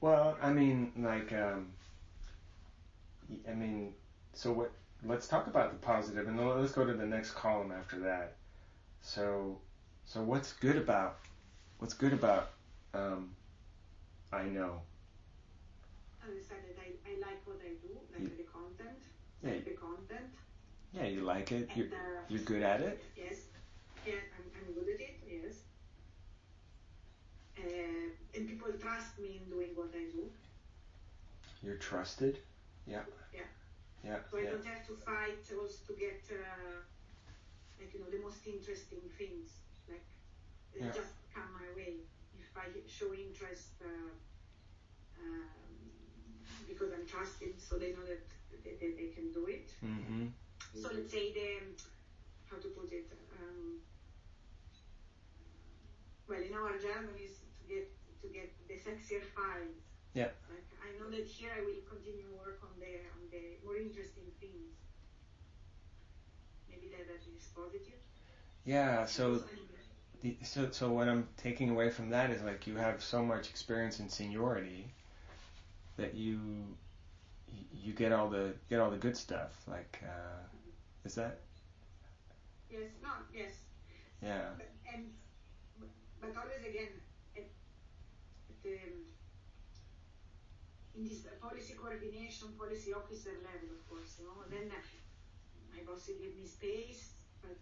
Well, I mean, like, I mean, so what? Let's talk about the positive, and then let's go to the next column after that. So, so what's good about um, I know. I decided I like what I do, like You, the content, yeah, like the content, yeah, you like it. and You're good at it. yes, yeah, I'm good at it, yes, and people trust me in doing what I do. You're trusted. Yeah, Yeah, yeah, so I yeah, don't have to fight also to get like the most interesting things, like they yeah. just come my way if I show interest. Because I'm trusted, so they know that they can do it. Mm-hmm. So let's say how to put it, well, in our German is to get the sexier files. Yeah. Like I know that here I will continue work on the more interesting things. Maybe that is positive. Yeah. Also, So what I'm taking away from that is like you have so much experience in seniority that you get all the good stuff. Like, is that? yes, no, yes, Yeah. but always again at the in this policy coordination, policy officer level, of course, then my boss will give me space, but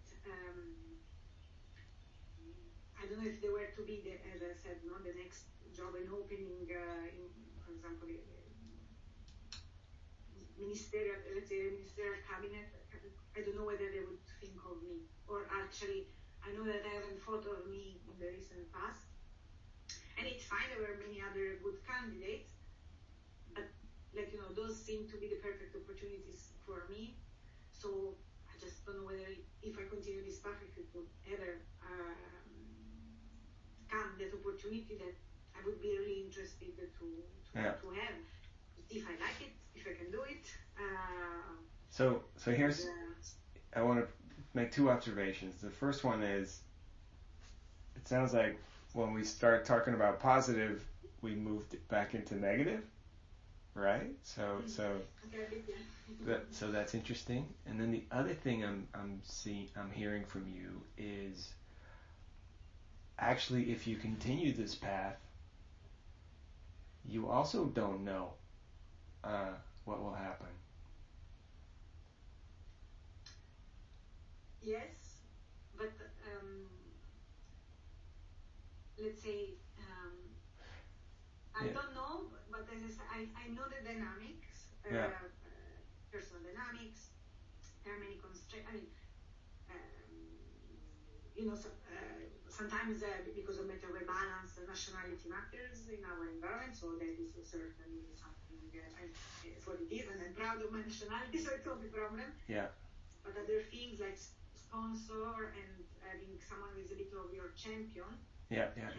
I don't know if they were to be, as I said, the next job and opening, for example, ministerial, let's say, ministerial cabinet. I don't know whether they would think of me, or actually, I know that I haven't thought of me in the recent past, and it's fine. There were many other good candidates, but those seem to be the perfect opportunities for me. So I just don't know whether if I continue this path, if it would ever come that opportunity that I would be really interested Yeah. to have. If I like it, if I can do it. So here's I want to make two observations. The first one is it sounds like when we start talking about positive, we moved it back into negative, right? So that's interesting. And then the other thing I'm hearing from you is actually if you continue this path, you also don't know what will happen. Yes, but let's say I don't know, but as I said, I know the dynamics, Yeah. personal dynamics. There are many constraints. I mean, sometimes because of meta balance, nationality matters in our environment, so that is certainly something for it is, and I'm proud of my nationality, so it's not a problem. Yeah. But other things like sponsor and having someone who is a bit of your champion. Yeah. I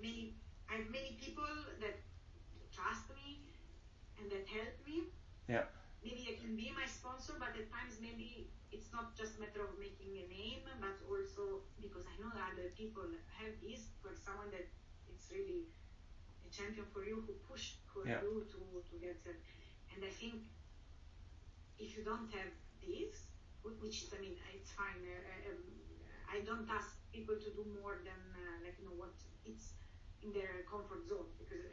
think I have many people that trust me and that help me. Yeah. Maybe they can be my sponsor, but at times maybe it's not just a matter of making a name, but also because I know that other people have this, for someone that it's really a champion for you, who push for you to get it. And I think if you don't have this, which is, I mean, it's fine. I don't ask people to do more than what it's in their comfort zone, because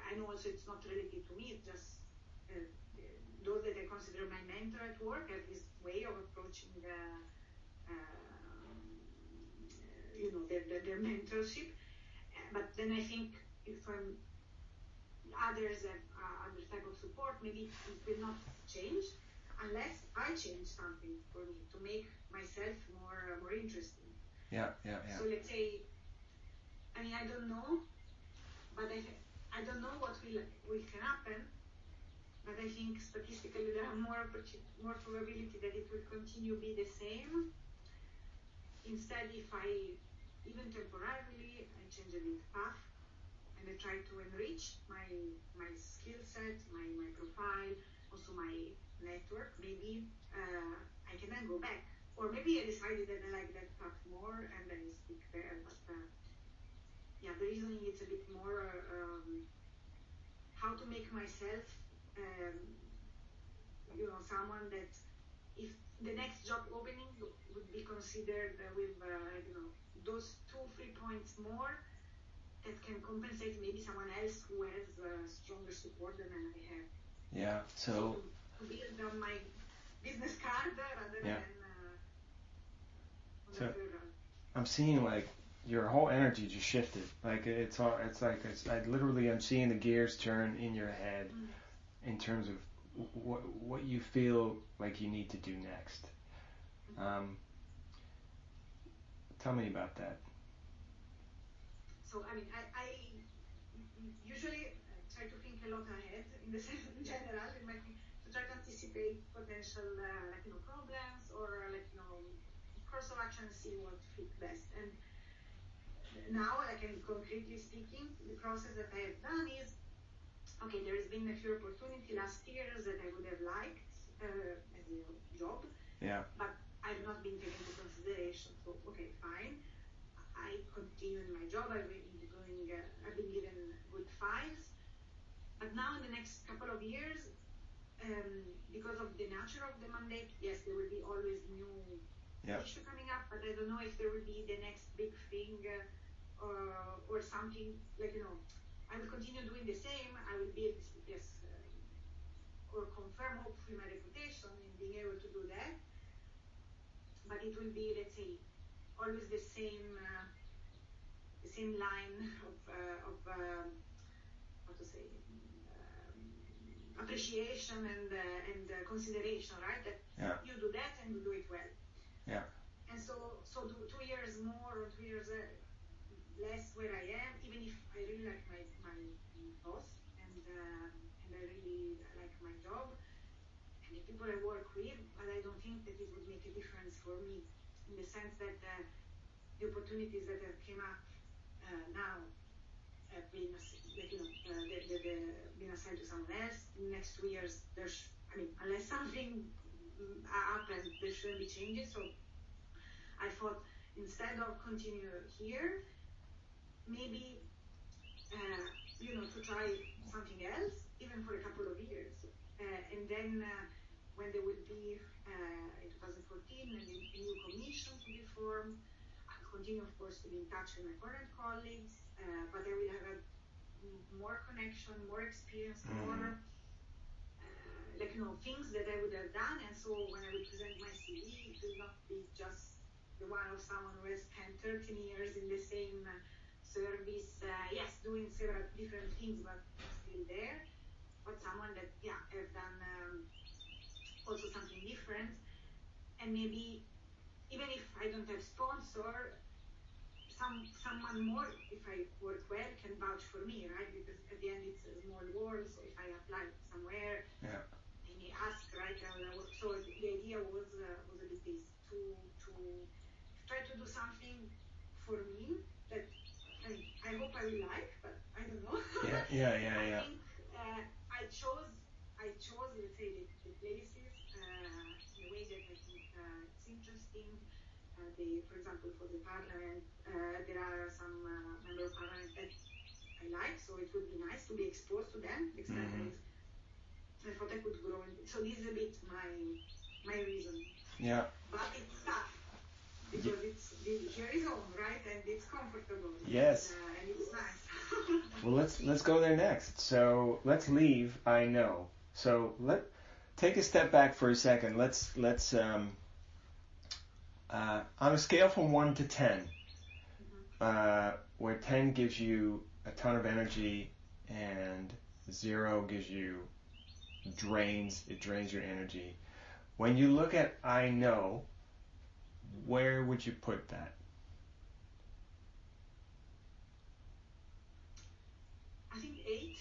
I know also it's not related to me. It's just those that I consider my mentor at work have this way of approaching their mentorship. But then I think if others have other type of support, maybe it will not change unless I change something for me to make myself more interesting. Yeah. So let's say, I mean, I don't know, but I don't know what will can happen. But I think statistically there are more probability that it will continue be the same. Instead, if I even temporarily I change a bit path and I try to enrich my skill set, my profile, also my network, maybe I can then go back. Or maybe I decided that I like that path more and I stick there. But the reasoning is a bit more how to make myself, someone that if the next job opening would be considered with, those 2-3 points more that can compensate maybe someone else who has stronger support than I have. Yeah. So to build on my business card rather than on the third round. I'm seeing like your whole energy just shifted. Like I literally am seeing the gears turn in your head in terms of what you feel like you need to do next. Tell me about that. So I usually try to think a lot ahead in general to try to anticipate potential problems or course of action and see what fits best. And now, concretely speaking, the process that I have done is, okay, there has been a few opportunities last years that I would have liked as a job, but I've not been taken into consideration. So, okay, fine. I continue in my job. I've been given good files. But now in the next couple of years, because of the nature of the mandate, yes, there will be always new issue coming up, but I don't know if there will be the next big thing or something I will continue doing the same. I will be or confirm hopefully my reputation in being able to do that. But it will be, let's say, always the same line of how to say appreciation and consideration, right? That you do that and you do it well. Yeah. And so 2 years more or 2 years less where I am, even if I really like my boss and I really like my job and the people I work with, but I don't think that it would make a difference for me in the sense that the opportunities that have came up now have been been assigned to someone else. In the next 2 years, unless something happens, there shouldn't be changes. So I thought instead of continue here, maybe to try something else, even for a couple of years, and then when there will be in 2014 a new commission to be formed, I'll continue, of course, to be in touch with my current colleagues, but I will have more connection, more experience, more things that I would have done. And so when I will present my CV, it will not be just the one of someone who has spent 13 years in the same service, yes, doing several different things, but still there, but someone that, have done also something different. And maybe, even if I don't have sponsor, someone more, if I work well, can vouch for me, right? Because at the end, it's a small world, so if I apply somewhere, they may ask, right? So the idea was a bit this, to try to do something for me that I hope I will like, but I don't know. I think I chose, let's say, the places in a way that I think it's interesting. For example, for the parliament, there are some member of parliament that I like, so it would be nice to be exposed to them. I thought I could grow. So this is a bit my reason. Yeah. But it's tough. Because here is home, right? And it's comfortable. Yes. And it's nice. Well, let's go there next. So let's leave. I know. So take a step back for a second. Let's on a scale from 1 to 10, where 10 gives you a ton of energy and 0 gives you drains your energy. When you look at I know, where would you put that? I think 8.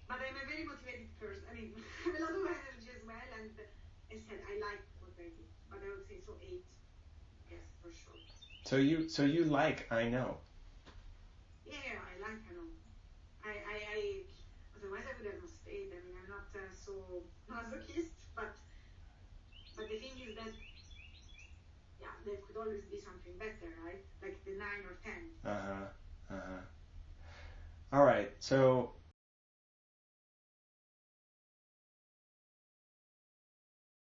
But I'm a very motivated person. I have a lot of energy as well, and as I said, I like what I do. But I would say 8. Yes, for sure. So you like I know. Yeah, I like I know. Otherwise I would have not stayed. I'm not so masochist, but the thing is that there could always be something better, right? Like the 9 or 10. All right. So